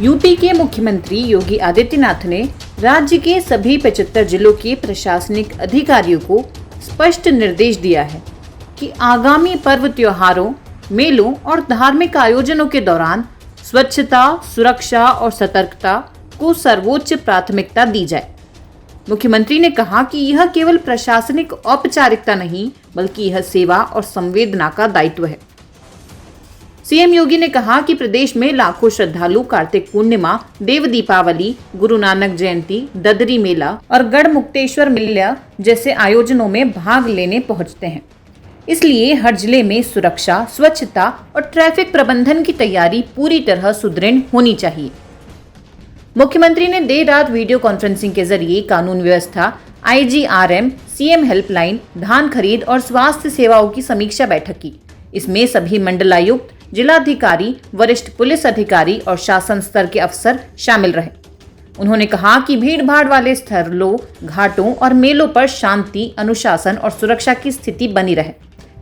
UP के मुख्यमंत्री योगी आदित्यनाथ ने राज्य के सभी 75 जिलों के प्रशासनिक अधिकारियों को स्पष्ट निर्देश दिया है कि आगामी पर्व त्योहारों, मेलों और धार्मिक आयोजनों के दौरान स्वच्छता, सुरक्षा और सतर्कता को सर्वोच्च प्राथमिकता दी जाए। मुख्यमंत्री ने कहा कि यह केवल प्रशासनिक औपचारिकता नहीं, बल्कि यह सेवा और संवेदना का दायित्व है। सीएम योगी ने कहा कि प्रदेश में लाखों श्रद्धालु कार्तिक पूर्णिमा, देव दीपावली, गुरु नानक जयंती, ददरी मेला और गढ़मुक्तेश्वर मेला जैसे आयोजनों में भाग लेने पहुंचते हैं। इसलिए हर जिले में सुरक्षा, स्वच्छता और ट्रैफिक प्रबंधन की तैयारी पूरी तरह सुदृढ़ होनी चाहिए। मुख्यमंत्री ने देर रात वीडियो कॉन्फ्रेंसिंग के जरिए कानून व्यवस्था, IGRM, सीएम हेल्पलाइन, धान खरीद और स्वास्थ्य सेवाओं की समीक्षा बैठक की। इसमें सभी मंडलायुक्त, जिलाधिकारी, वरिष्ठ पुलिस अधिकारी और शासन स्तर के अफसर शामिल रहे। उन्होंने कहा कि भीड़ भाड़ वाले स्थलों, घाटों और मेलों पर शांति, अनुशासन और सुरक्षा की स्थिति बनी रहे।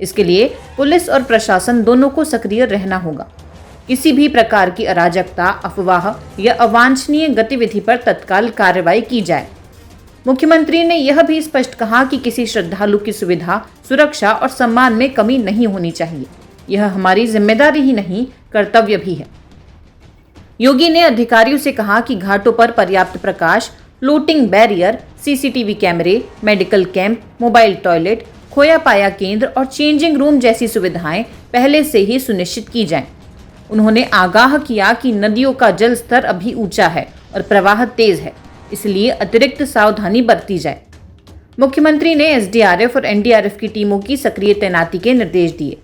इसके लिए पुलिस और प्रशासन दोनों को सक्रिय रहना होगा। किसी भी प्रकार की अराजकता, अफवाह या अवांछनीय गतिविधि पर तत्काल कार्रवाई की जाए। मुख्यमंत्री ने यह भी स्पष्ट कहा कि किसी श्रद्धालु की सुविधा, सुरक्षा और सम्मान में कमी नहीं होनी चाहिए। यह हमारी जिम्मेदारी ही नहीं, कर्तव्य भी है। योगी ने अधिकारियों से कहा कि घाटों पर पर्याप्त प्रकाश, फ्लोटिंग बैरियर, CCTV कैमरे, मेडिकल कैंप, मोबाइल टॉयलेट, खोया पाया केंद्र और चेंजिंग रूम जैसी सुविधाएं पहले से ही सुनिश्चित की जाएं। उन्होंने आगाह किया कि नदियों का जल स्तर अभी ऊंचा है और प्रवाह तेज है, इसलिए अतिरिक्त सावधानी बरती जाए। मुख्यमंत्री ने SDRF और NDRF की टीमों की सक्रिय तैनाती के निर्देश दिए।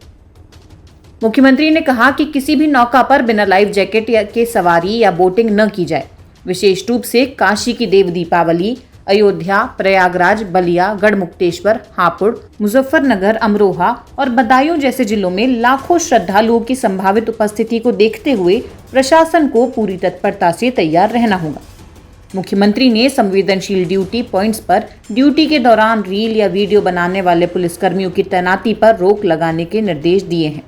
मुख्यमंत्री ने कहा कि किसी भी नौका पर बिना लाइफ जैकेट के सवारी या बोटिंग न की जाए। विशेष रूप से काशी की देव दीपावली, अयोध्या, प्रयागराज, बलिया, गढ़मुक्तेश्वर, हापुड़, मुजफ्फरनगर, अमरोहा और बदायूं जैसे जिलों में लाखों श्रद्धालुओं की संभावित उपस्थिति को देखते हुए प्रशासन को पूरी तत्परता से तैयार रहना होगा। मुख्यमंत्री ने संवेदनशील ड्यूटी पॉइंट्स पर ड्यूटी के दौरान रील या वीडियो बनाने वाले पुलिसकर्मियों की तैनाती पर रोक लगाने के निर्देश दिए हैं।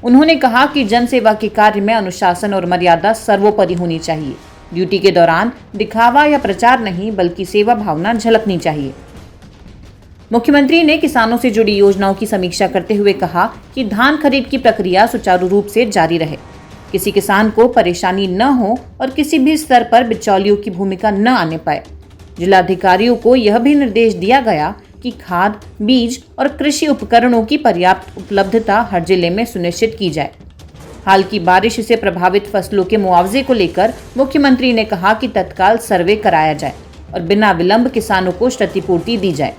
उन्होंने कहा कि जनसेवा के कार्य में अनुशासन और मर्यादा सर्वोपरि होनी चाहिए। ड्यूटी के दौरान दिखावा या प्रचार नहीं, बल्कि सेवा भावना झलकनी चाहिए। मुख्यमंत्री ने किसानों से जुड़ी योजनाओं की समीक्षा करते हुए कहा कि धान खरीद की प्रक्रिया सुचारू रूप से जारी रहे, किसी किसान को परेशानी न हो और किसी भी स्तर पर बिचौलियों की भूमिका न आने पाए। जिलाधिकारियों को यह भी निर्देश दिया गया कि खाद, बीज और कृषि उपकरणों की पर्याप्त उपलब्धता हर जिले में सुनिश्चित की जाए। हाल की बारिश से प्रभावित फसलों के मुआवजे को लेकर मुख्यमंत्री ने कहा कि तत्काल सर्वे कराया जाए और बिना विलंब किसानों को क्षतिपूर्ति दी जाए।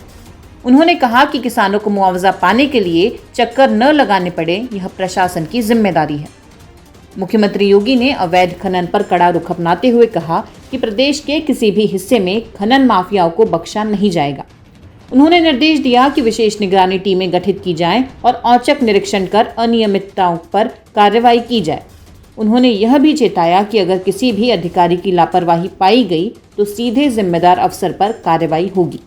उन्होंने कहा कि किसानों को मुआवजा पाने के लिए चक्कर न लगाने पड़े, यह प्रशासन की जिम्मेदारी है। मुख्यमंत्री योगी ने अवैध खनन पर कड़ा रुख अपनाते हुए कहा कि प्रदेश के किसी भी हिस्से में खनन माफियाओं को बख्शा नहीं जाएगा। उन्होंने निर्देश दिया कि विशेष निगरानी टीमें गठित की जाएं और औचक निरीक्षण कर अनियमितताओं पर कार्रवाई की जाए। उन्होंने यह भी चेताया कि अगर किसी भी अधिकारी की लापरवाही पाई गई तो सीधे जिम्मेदार अफसर पर कार्रवाई होगी।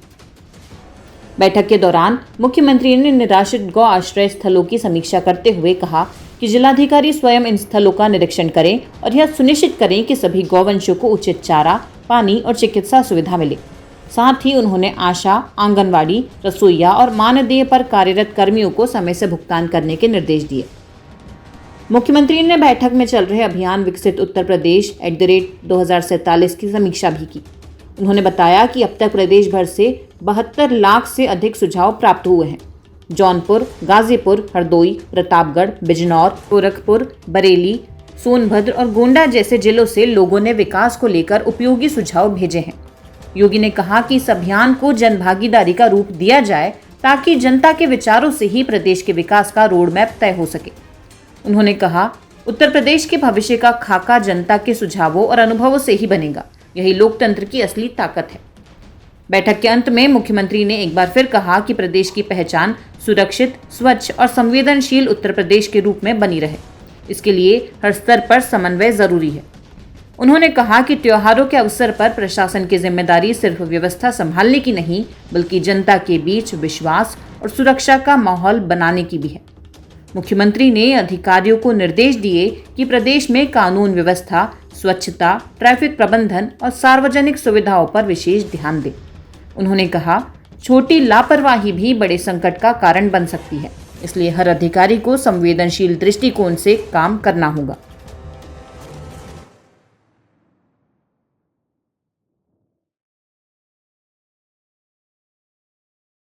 बैठक के दौरान मुख्यमंत्री ने निराश्रित गौ आश्रय स्थलों की समीक्षा करते हुए कहा कि जिलाधिकारी स्वयं इन स्थलों का निरीक्षण करें और यह सुनिश्चित करें कि सभी गौवंशों को उचित चारा, पानी और चिकित्सा सुविधा मिले। साथ ही उन्होंने आशा, आंगनवाड़ी, रसोइया और मानदेय पर कार्यरत कर्मियों को समय से भुगतान करने के निर्देश दिए। मुख्यमंत्री ने बैठक में चल रहे अभियान विकसित उत्तर प्रदेश @2047 की समीक्षा भी की। उन्होंने बताया कि अब तक प्रदेश भर से 72 लाख से अधिक सुझाव प्राप्त हुए हैं। जौनपुर, गाजीपुर, हरदोई, प्रतापगढ़, बिजनौर, गोरखपुर, बरेली, सोनभद्र और गोंडा जैसे जिलों से लोगों ने विकास को लेकर उपयोगी सुझाव भेजे हैं। योगी ने कहा कि इस अभियान को जनभागीदारी का रूप दिया जाए ताकि जनता के विचारों से ही प्रदेश के विकास का रोड मैप तय हो सके। उन्होंने कहा, उत्तर प्रदेश के भविष्य का खाका जनता के सुझावों और अनुभवों से ही बनेगा। यही लोकतंत्र की असली ताकत है। बैठक के अंत में मुख्यमंत्री ने एक बार फिर कहा कि प्रदेश की पहचान सुरक्षित, स्वच्छ और संवेदनशील उत्तर प्रदेश के रूप में बनी रहे। इसके लिए हर स्तर पर समन्वय जरूरी है। उन्होंने कहा कि त्योहारों के अवसर पर प्रशासन की जिम्मेदारी सिर्फ व्यवस्था संभालने की नहीं, बल्कि जनता के बीच विश्वास और सुरक्षा का माहौल बनाने की भी है। मुख्यमंत्री ने अधिकारियों को निर्देश दिए कि प्रदेश में कानून व्यवस्था, स्वच्छता, ट्रैफिक प्रबंधन और सार्वजनिक सुविधाओं पर विशेष ध्यान दें। उन्होंने कहा, छोटी लापरवाही भी बड़े संकट का कारण बन सकती है, इसलिए हर अधिकारी को संवेदनशील दृष्टिकोण से काम करना होगा।